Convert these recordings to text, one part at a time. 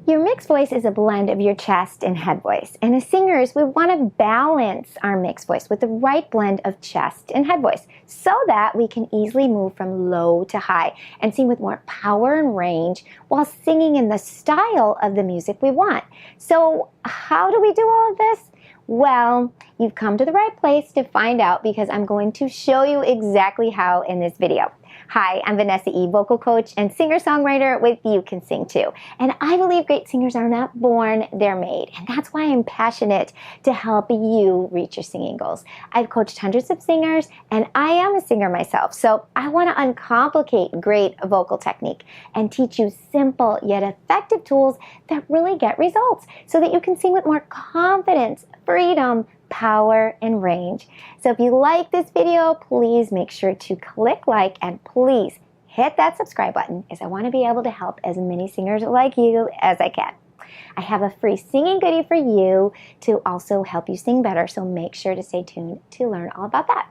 Your mixed voice is a blend of your chest and head voice. And as singers, we want to balance our mixed voice with the right blend of chest and head voice so that we can easily move from low to high and sing with more power and range while singing in the style of the music we want. So how do we do all of this? Well, you've come to the right place to find out because I'm going to show you exactly how in this video. Hi, I'm Vanessa E., vocal coach and singer-songwriter with You Can Sing Too. And I believe great singers are not born, they're made. And that's why I'm passionate to help you reach your singing goals. I've coached hundreds of singers and I am a singer myself. So I want to uncomplicate great vocal technique and teach you simple yet effective tools that really get results so that you can sing with more confidence, freedom, power, and range. So if you like this video, please make sure to click like and please hit that subscribe button as I want to be able to help as many singers like you as I can. I have a free singing goodie for you to also help you sing better, so make sure to stay tuned to learn all about that.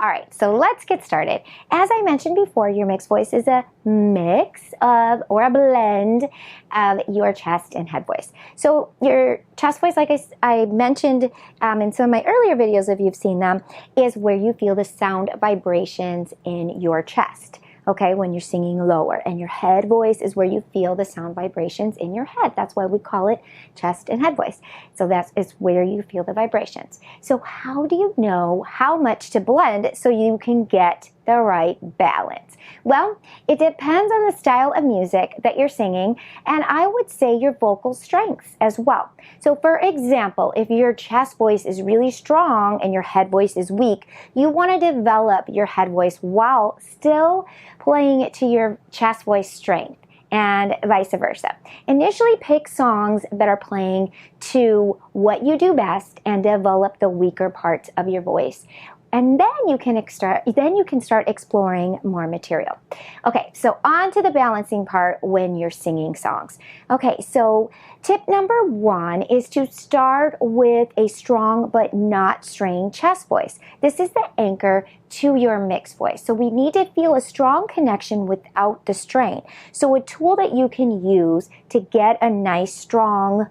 All right, so let's get started. As I mentioned before, your mixed voice is a mix of, or a blend of your chest and head voice. So your chest voice, like I mentioned in some of my earlier videos, if you've seen them, is where you feel the sound vibrations in your chest. Okay, when you're singing lower, and your head voice is where you feel the sound vibrations in your head. That's why we call it chest and head voice. So it's where you feel the vibrations. So how do you know how much to blend so you can get the right balance? Well, it depends on the style of music that you're singing, and I would say your vocal strengths as well. So for example, if your chest voice is really strong and your head voice is weak, you want to develop your head voice while still playing it to your chest voice strength, and vice versa. Initially pick songs that are playing to what you do best and develop the weaker parts of your voice. And then you can start exploring more material. Okay, so on to the balancing part when you're singing songs. Okay, so tip number 1 is to start with a strong but not strained chest voice. This is the anchor to your mixed voice. So we need to feel a strong connection without the strain. So a tool that you can use to get a nice strong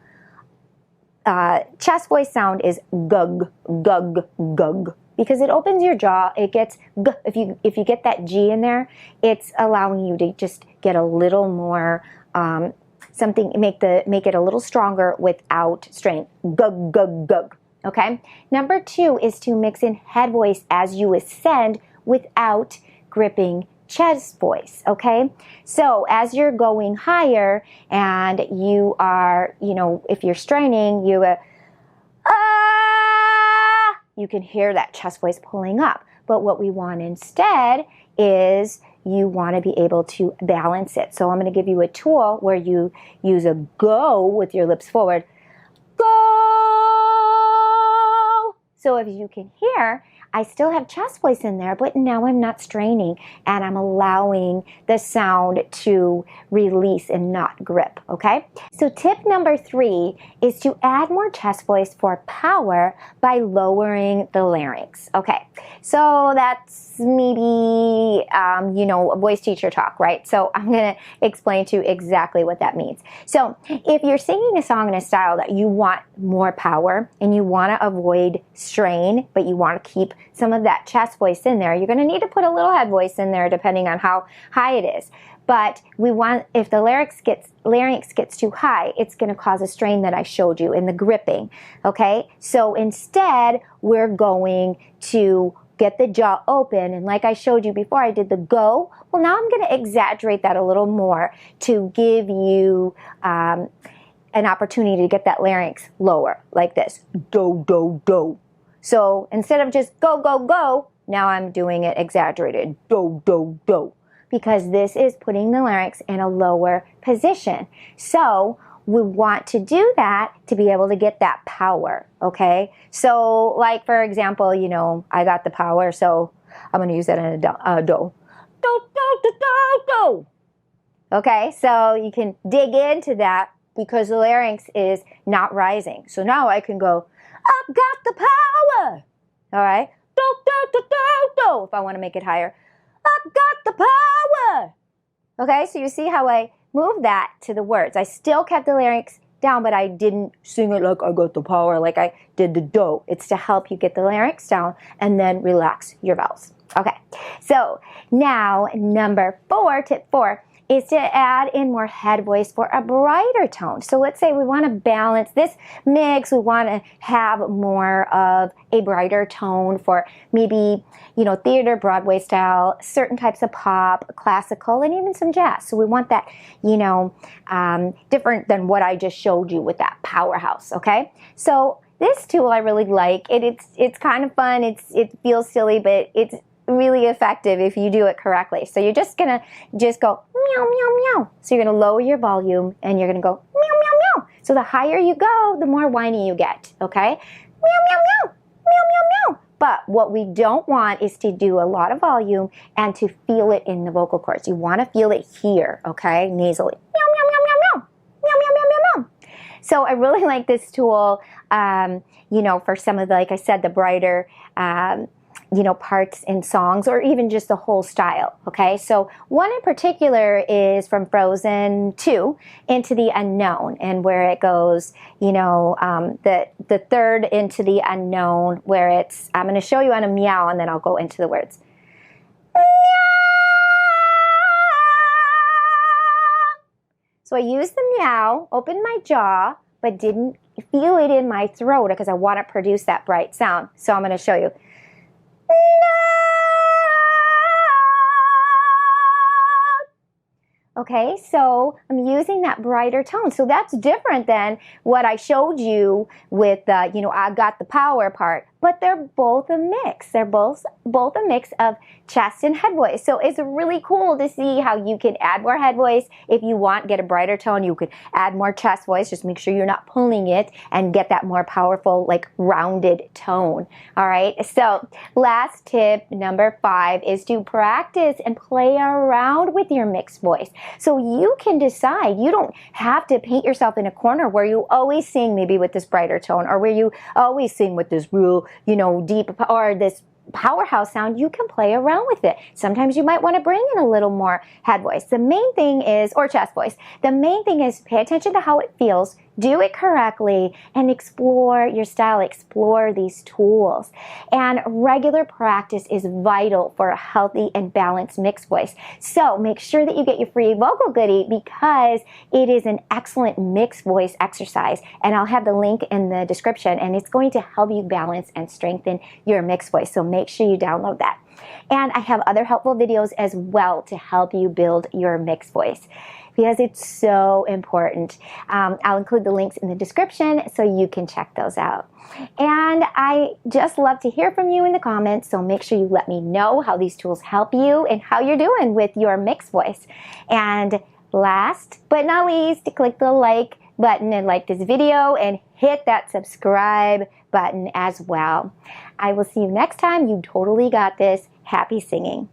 chest voice sound is gug, gug, gug. Because it opens your jaw, it gets g. If you get that G in there, it's allowing you to just get a little more make it a little stronger without strain. Gug, gug, gug. Okay. Number 2 is to mix in head voice as you ascend without gripping chest voice. Okay. So as you're going higher and you are, if you're straining, you can hear that chest voice pulling up. But what we want instead is you want to be able to balance it. So I'm going to give you a tool where you use a go with your lips forward. Go! So if you can hear, I still have chest voice in there, but now I'm not straining and I'm allowing the sound to release and not grip, okay? So tip number 3 is to add more chest voice for power by lowering the larynx, okay? So that's maybe, a voice teacher talk, right? So I'm gonna explain to you exactly what that means. So if you're singing a song in a style that you want more power and you wanna avoid strain, but you wanna keep some of that chest voice in there, you're going to need to put a little head voice in there depending on how high it is. But if the larynx gets too high, it's going to cause a strain that I showed you in the gripping. Okay, so instead we're going to get the jaw open, and like I showed you before, I did the go. Well, now I'm going to exaggerate that a little more to give you an opportunity to get that larynx lower, like this. Do, do, do. So instead of just go, go, go, now I'm doing it exaggerated. Do, do, do. Because this is putting the larynx in a lower position. So we want to do that to be able to get that power, okay? So like, for example, I got the power, so I'm going to use that in a do. Do, do, do, do, do. Okay, so you can dig into that because the larynx is not rising. So now I can go, I've got the power. All right. Do, do, do, do, do. If I want to make it higher. I've got the power. Okay. So you see how I move that to the words. I still kept the larynx down, but I didn't sing it like I got the power, like I did the do. It's to help you get the larynx down and then relax your vowels. Okay, so now number 4, tip 4, is to add in more head voice for a brighter tone. So let's say we want to balance this mix. We want to have more of a brighter tone for maybe, theater, Broadway style, certain types of pop, classical, and even some jazz. So we want that, different than what I just showed you with that powerhouse, okay? So this tool I really like. It's kind of fun. It feels silly, but it's really effective if you do it correctly. So you're just gonna go meow, meow, meow. So you're gonna lower your volume and you're gonna go meow, meow, meow. So the higher you go, the more whiny you get, okay? Meow, meow, meow, meow, meow, meow. But what we don't want is to do a lot of volume and to feel it in the vocal cords. You wanna feel it here, okay? Nasally. Meow, meow, meow, meow, meow. Meow, meow, meow, meow, meow. So I really like this tool, for some of the, like I said, the brighter, parts in songs, or even just the whole style, okay? So one in particular is from Frozen 2, Into the Unknown, and where it goes, the third Into the Unknown, where it's, I'm going to show you on a meow, and then I'll go into the words. Meow! So I used the meow, opened my jaw, but didn't feel it in my throat because I want to produce that bright sound. So I'm going to show you. Okay, so I'm using that brighter tone. So that's different than what I showed you with the, I got the power part. But they're both a mix. They're both a mix of chest and head voice. So it's really cool to see how you can add more head voice. If you want, get a brighter tone, you could add more chest voice. Just make sure you're not pulling it and get that more powerful, like rounded tone. All right, so last tip, number 5, is to practice and play around with your mixed voice. So you can decide. You don't have to paint yourself in a corner where you always sing maybe with this brighter tone, or where you always sing with this real, deep, or this powerhouse sound. You can play around with it. Sometimes you might want to bring in a little more head voice. The main thing is, or chest voice, the main thing is pay attention to how it feels, do it correctly, and explore your style, explore these tools. And regular practice is vital for a healthy and balanced mixed voice. So make sure that you get your free vocal goodie, because it is an excellent mixed voice exercise. And I'll have the link in the description, and it's going to help you balance and strengthen your mixed voice. So make sure you download that. And I have other helpful videos as well to help you build your mixed voice, because it's so important. I'll include the links in the description so you can check those out. And I just love to hear from you in the comments, so make sure you let me know how these tools help you and how you're doing with your mixed voice. And last but not least, click the like button and like this video, and hit that subscribe button as well. I will see you next time. You totally got this. Happy singing.